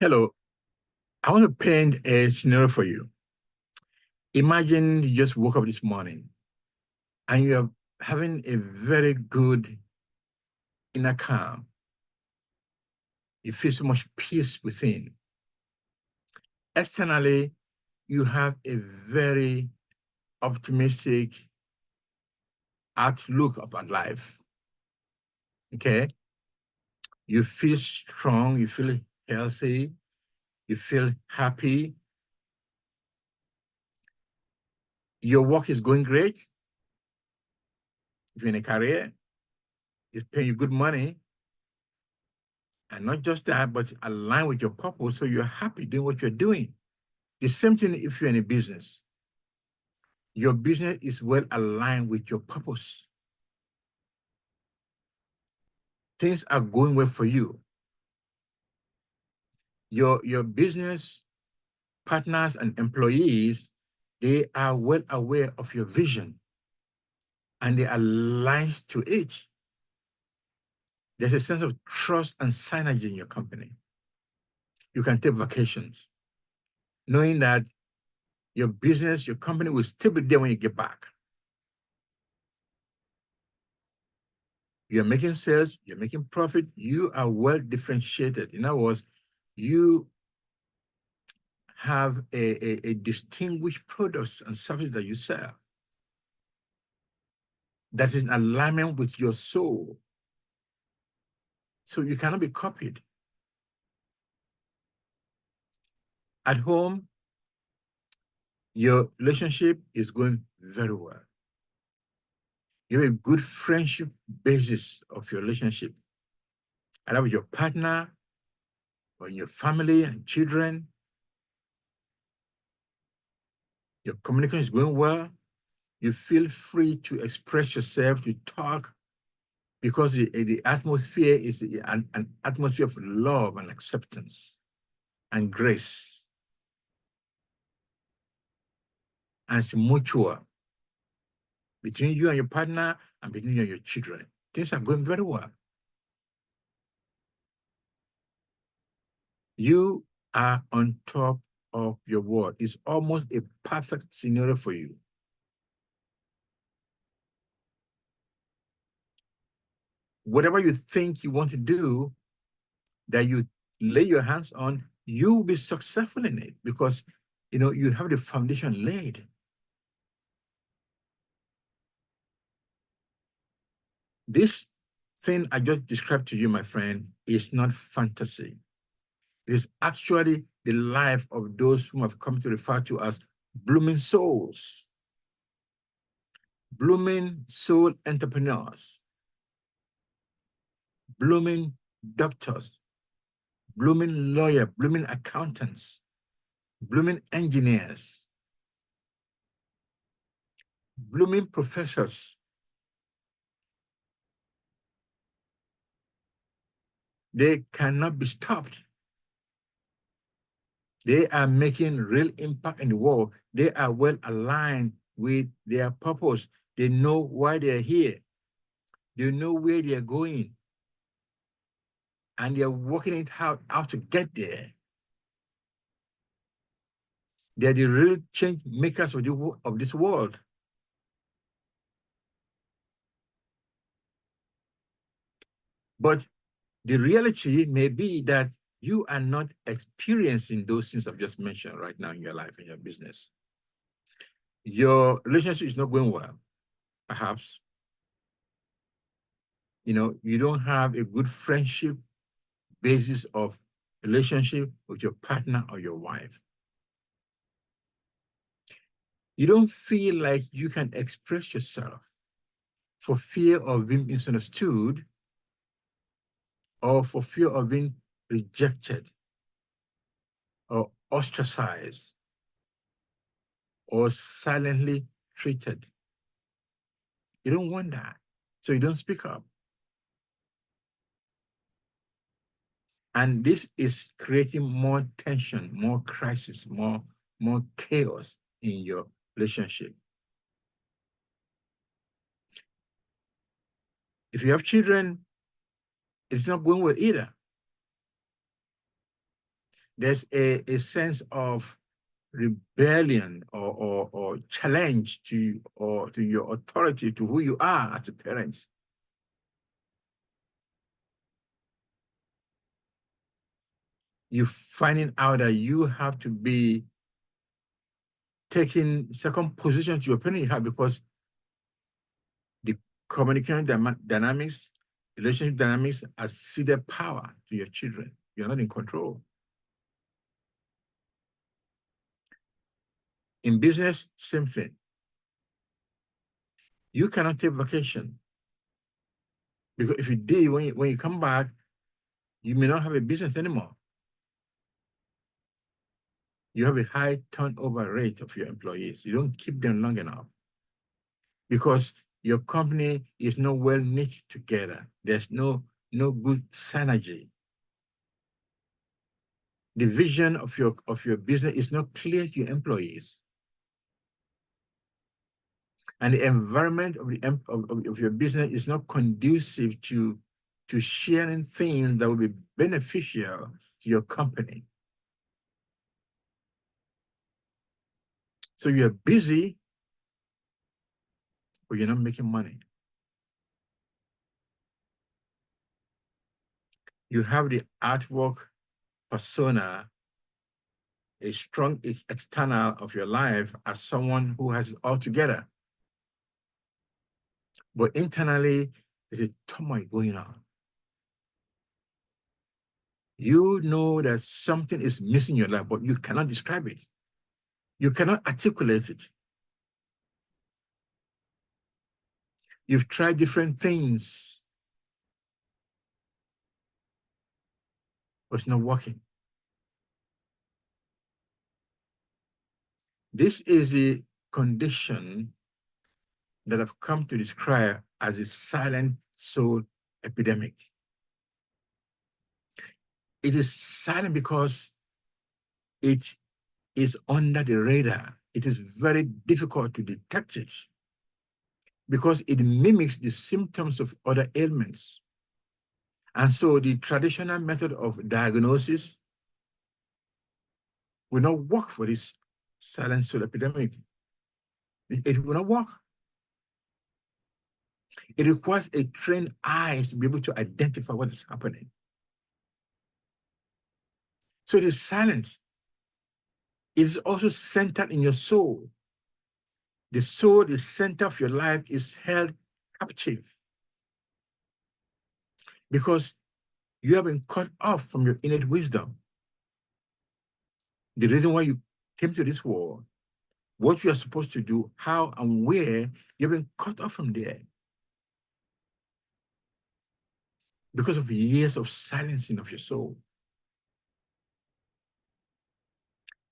Hello, I want to paint a scenario for you. Imagine you just woke up this morning and you are having a very good inner calm. You feel so much peace within. Externally, you have a very optimistic outlook about life. Okay? You feel strong, you feel healthy, you feel happy. Your work is going great. If you're in a career, it's paying you good money. And not just that, but align with your purpose so you're happy doing what you're doing. The same thing if you're in a business. Your business is well aligned with your purpose. Things are going well for you. Your business partners and employees, they are well aware of your vision and they align to it. There's a sense of trust and synergy in your company. You can take vacations, knowing that your business, your company will still be there when you get back. You're making sales, you're making profit, you are well differentiated. In other words, you have a distinguished products and services that you sell that is in alignment with your soul. So you cannot be copied. At home, your relationship is going very well. You have a good friendship basis of your relationship, either with your partner or in your family and children. Your communication is going well. You feel free to express yourself, to talk, because the atmosphere is an atmosphere of love and acceptance and grace. And it's mutual between you and your partner and between you and your children. Things are going very well. You are on top of your world. It's almost a perfect scenario for you. Whatever you think you want to do, that you lay your hands on, you will be successful in it because you have the foundation laid. This thing I just described to you, my friend, is not fantasy. It is actually the life of those whom I've come to refer to as blooming souls, blooming soul entrepreneurs, blooming doctors, blooming lawyers, blooming accountants, blooming engineers, blooming professors. They cannot be stopped. They are making real impact in the world. They are well aligned with their purpose. They know why they're here. They know where they're going. And they're working it out how to get there. They're the real change makers of this world. But the reality may be that you are not experiencing those things I've just mentioned right now in your life, in your business. Your relationship is not going well, perhaps. You don't have a good friendship basis of relationship with your partner or your wife. You don't feel like you can express yourself for fear of being misunderstood or for fear of being rejected or ostracized or silently treated. You don't want that, so you don't speak up. And this is creating more tension, more crisis, more chaos in your relationship. If you have children, it's not going well either. there's a sense of rebellion or challenge to your authority, to who you are as a parent. You're finding out that you have to be taking second position to your parent you have, because the communication dynamics, relationship dynamics has ceded power to your children. You're not in control. In business, same thing. You cannot take vacation, because if you did, when you come back, you may not have a business anymore. You have a high turnover rate of your employees. You don't keep them long enough because your company is not well knit together. There's no good synergy. The vision of your business is not clear to your employees. And the environment of your business is not conducive to sharing things that will be beneficial to your company. So you're busy, but you're not making money. You have the artwork persona, a strong external of your life as someone who has it all together. But internally, there's a turmoil going on. You know that something is missing in your life, but you cannot describe it. You cannot articulate it. You've tried different things, but it's not working. This is the condition that I've come to describe as a silent soul epidemic. It is silent because it is under the radar. It is very difficult to detect it because it mimics the symptoms of other ailments. And so the traditional method of diagnosis will not work for this silent soul epidemic. It will not work. It requires a trained eye to be able to identify what is happening. So it is silent. It is also centered in your soul. The soul, the center of your life, is held captive because you have been cut off from your innate wisdom. The reason why you came to this world, what you are supposed to do, how and where, you've been cut off from there because of years of silencing of your soul.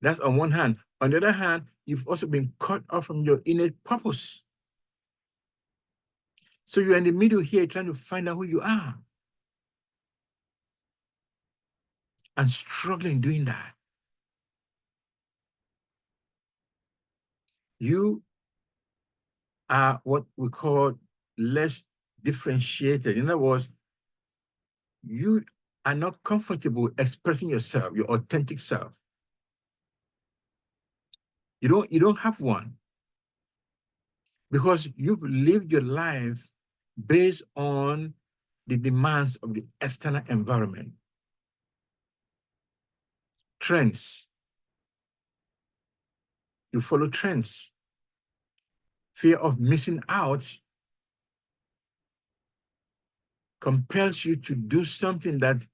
That's on one hand. On the other hand, you've also been cut off from your innate purpose. So you're in the middle here trying to find out who you are and struggling doing that. You are what we call less differentiated. In other words, you are not comfortable expressing yourself, your authentic self. You don't have one because you've lived your life based on the demands of the external environment. Trends. You follow trends. Fear of missing out compels you to do something that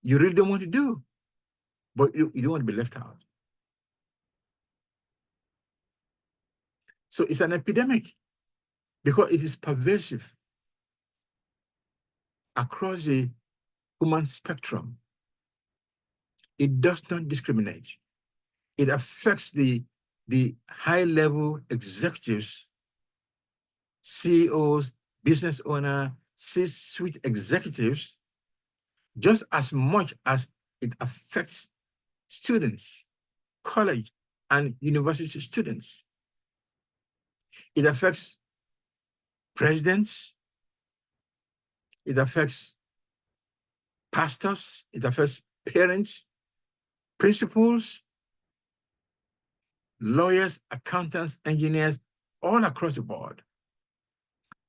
you really don't want to do, but you don't want to be left out. So it's an epidemic because it is pervasive across the human spectrum. It does not discriminate. It affects the high-level executives, CEOs, business owners, C-suite executives, just as much as it affects students, college and university students. It affects presidents, it affects pastors, it affects parents, Principals, lawyers, accountants, engineers, all across the board.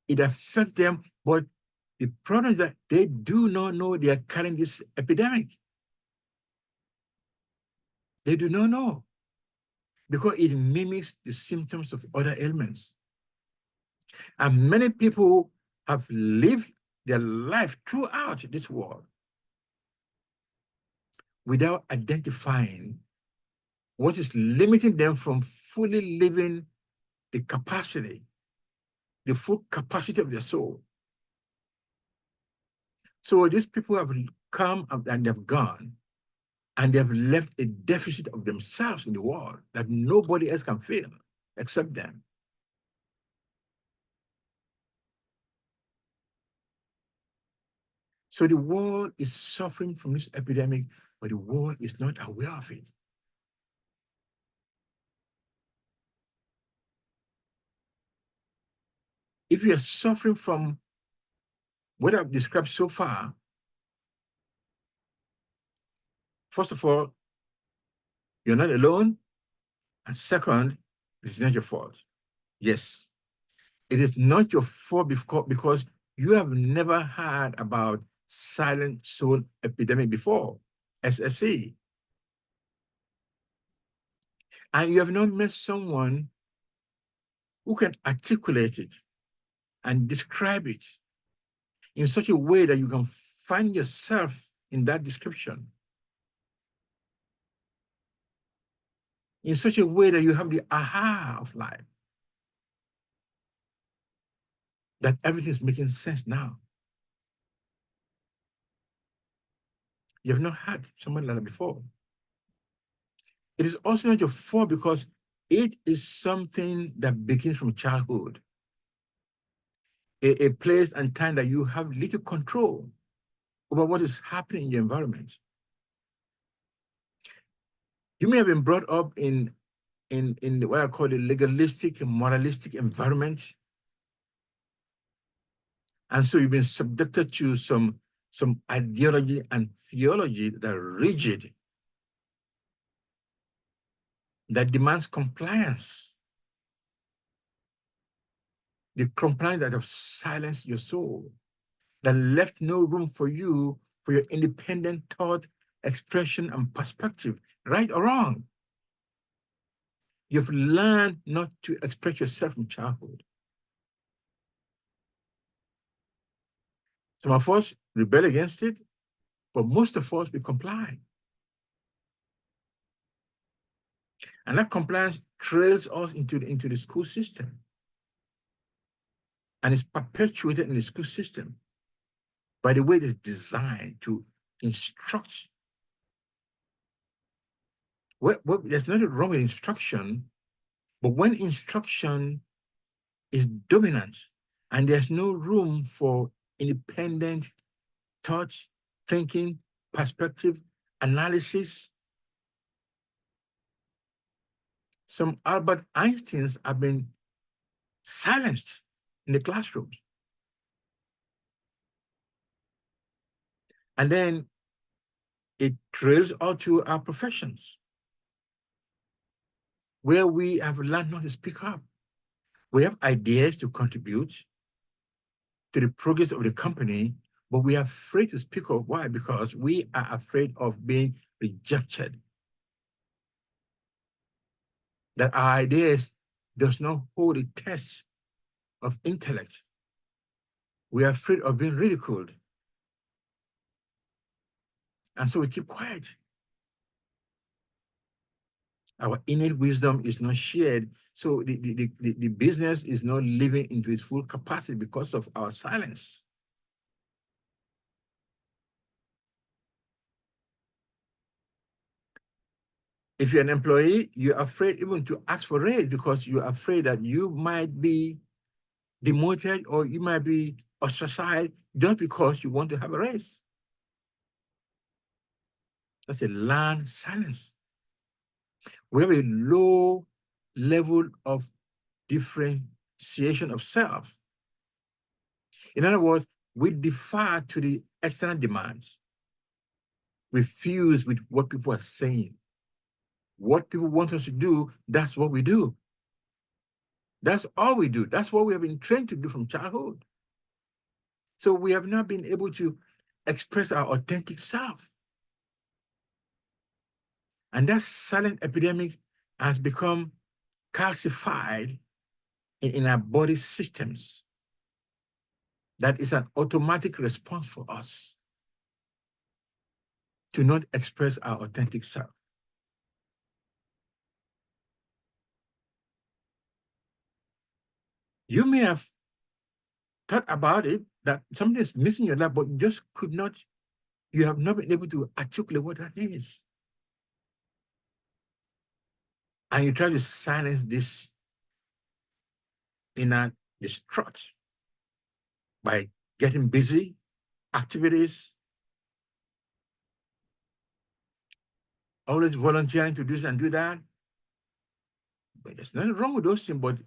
It affects them, but the problem is that they do not know they are carrying this epidemic. They do not know because it mimics the symptoms of other ailments. And many people have lived their life throughout this world without identifying what is limiting them from fully living the capacity, the full capacity of their soul. So these people have come and they've gone, and they've left a deficit of themselves in the world that nobody else can fill except them. So the world is suffering from this epidemic, but the world is not aware of it. If you are suffering from what I've described so far, first of all, you're not alone. And second, it's not your fault. Yes, it is not your fault because you have never heard about Silent Soul Epidemic before, SSE. And you have not met someone who can articulate it and describe it in such a way that you can find yourself in that description, in such a way that you have the aha of life, that everything's making sense now. You have not had someone like that before. It is also not your fault because it is something that begins from childhood, a place and time that you have little control over what is happening in your environment. You may have been brought up in what I call the legalistic and moralistic environment. And so you've been subjected to some ideology and theology that are rigid, that demands compliance. The compliance that have silenced your soul, that left no room for you for your independent thought, expression, and perspective, right or wrong. You've learned not to express yourself from childhood. Some of us rebel against it, but most of us, we comply. And that compliance trails us into the school system. And it's perpetuated in the school system by the way it is designed to instruct. There's nothing wrong with instruction, but when instruction is dominant and there's no room for independent thought, thinking, perspective, analysis, some Albert Einsteins have been silenced in the classrooms. And then it trails all to our professions, where we have learned not to speak up. We have ideas to contribute to the progress of the company, but we are afraid to speak up. Why? Because we are afraid of being rejected. That our ideas does not hold the test of intellect. We are afraid of being ridiculed. And so we keep quiet. Our innate wisdom is not shared. So the business is not living into its full capacity because of our silence. If you're an employee, you're afraid even to ask for raise because you're afraid that you might be demoted or you might be ostracized just because you want to have a raise. That's a learned silence. We have a low level of differentiation of self. In other words, we defer to the external demands. We fuse with what people are saying. What people want us to do, that's what we do. That's all we do. That's what we have been trained to do from childhood. So we have not been able to express our authentic self. And that silent epidemic has become calcified in our body systems. That is an automatic response for us to not express our authentic self. You may have thought about it, that something is missing in your life, but you just could not, you have not been able to articulate what that is. And you try to silence this inner distrust by getting busy, activities, always volunteering to do this and do that. But there's nothing wrong with those things, but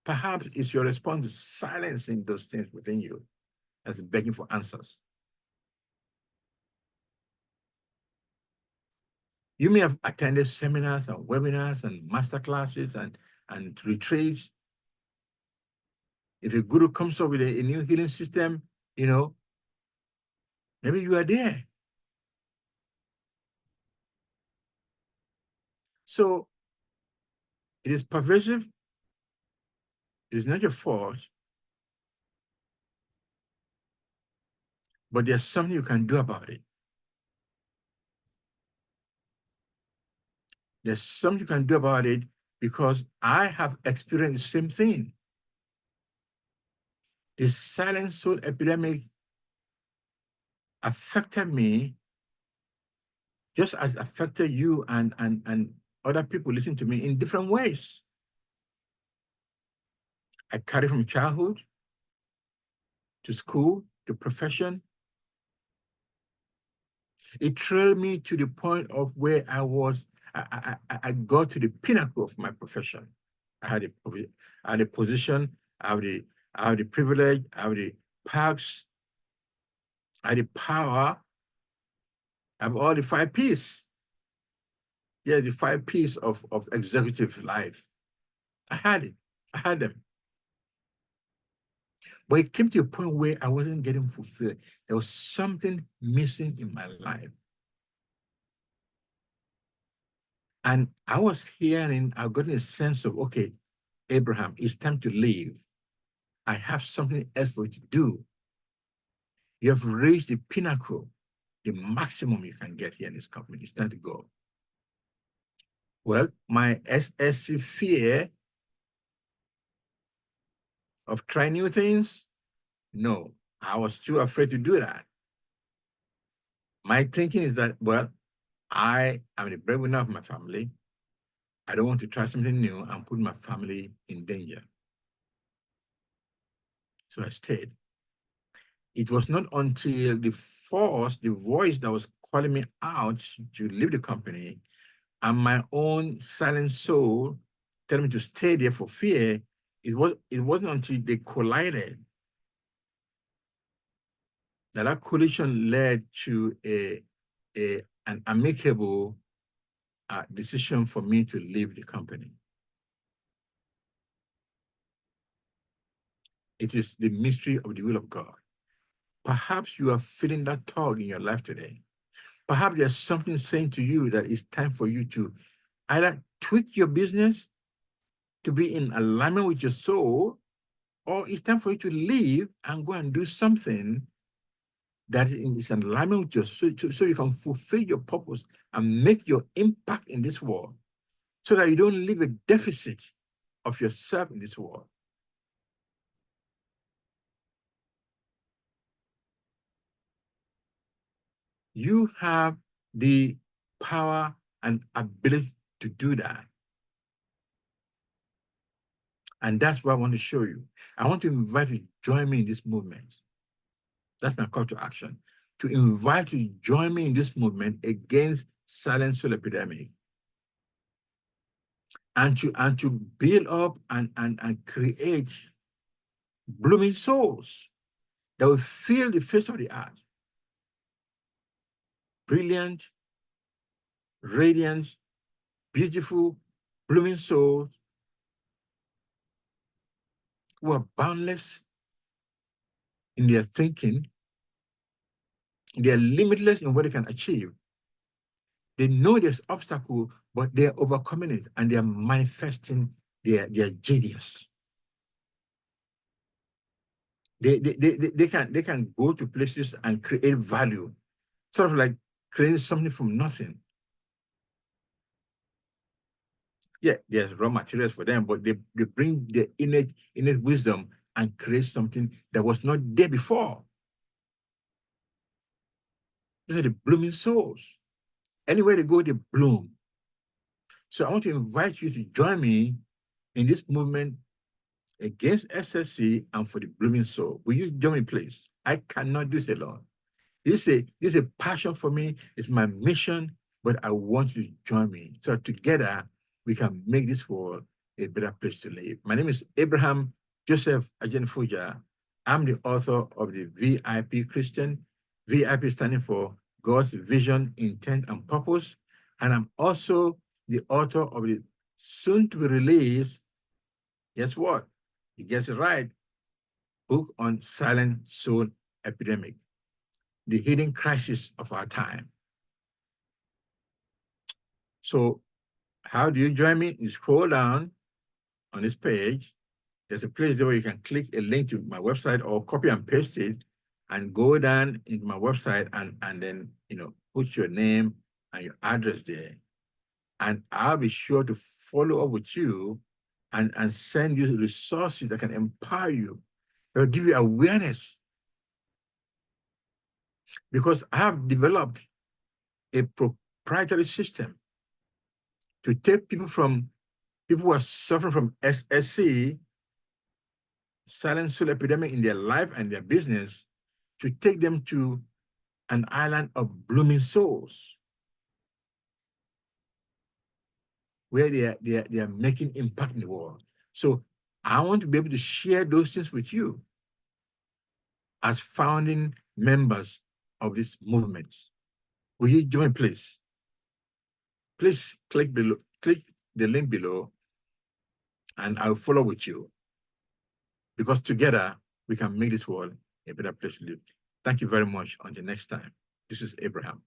perhaps it's your response to silencing those things within you as begging for answers. You may have attended seminars and webinars and master classes and retreats. If a guru comes up with a new healing system, maybe you are there. So it is pervasive. It is not your fault, but there's something you can do about it. There's something you can do about it, because I have experienced the same thing. The silent soul epidemic affected me just as affected you and other people listening to me in different ways. I carried from childhood to school to profession. It trailed me to the point of where I got to the pinnacle of my profession. I had a position, I have the privilege, I have the perks, I had the power, I have all the 5 P's. Yeah, the 5 P's of executive life. I had it. I had them. But it came to a point where I wasn't getting fulfilled. There was something missing in my life. And I was hearing, I got a sense of, okay, Abraham, it's time to leave. I have something else for you to do. You have reached the pinnacle, the maximum you can get here in this company. It's time to go. Well, my SSC fear of trying new things, no, I was too afraid to do that. My thinking is that, well, I am the breadwinner of my family. I don't want to try something new and put my family in danger. So I stayed. It was not until the voice that was calling me out to leave the company, and my own silent soul telling me to stay there for fear, it wasn't until they collided that collision led to an amicable decision for me to leave the company. It is the mystery of the will of God. Perhaps you are feeling that tug in your life today. Perhaps there's something saying to you that it's time for you to either tweak your business to be in alignment with your soul, or it's time for you to leave and go and do something that is in alignment with your soul, so you can fulfill your purpose and make your impact in this world, so that you don't leave a deficit of yourself in this world. You have the power and ability to do that. And that's what I want to show you. I want to invite you to join me in this movement. That's my call to action. To invite you to join me in this movement against Silent Soul Epidemic. And to build up and create blooming souls that will fill the face of the earth. brilliant, radiant, beautiful, blooming souls who are boundless in their thinking. They are limitless in what they can achieve. They know there's obstacle, but they are overcoming it and they are manifesting their genius. They can go to places and create value, sort of like creating something from nothing. Yeah, there's raw materials for them, but they bring the innate wisdom and create something that was not there before. These are the blooming souls. Anywhere they go, they bloom. So I want to invite you to join me in this movement against SSC and for the blooming soul. Will you join me, please? I cannot do this alone. This is a passion for me. It's my mission, but I want you to join me. So together, we can make this world a better place to live. My name is Abraham Joseph Ajenfuja. I'm the author of the VIP Christian, VIP standing for God's Vision, Intent, and Purpose. And I'm also the author of the soon-to-be-released, guess what? You guess it right, book on Silent Soul Epidemic, the hidden crisis of our time. So how do you join me? You scroll down on this page. There's a place there where you can click a link to my website or copy and paste it and go down into my website and then, put your name and your address there. And I'll be sure to follow up with you and send you resources that can empower you, that will give you awareness. Because I have developed a proprietary system to take people who are suffering from SSC, Silent Soul Epidemic, in their life and their business, to take them to an island of blooming souls where they are making impact in the world. So I want to be able to share those things with you as founding members of this movement. Will you join, please? Please click the link below and I'll follow with you, because together we can make this world a better place to live. Thank you very much. Until next time, this is Abraham.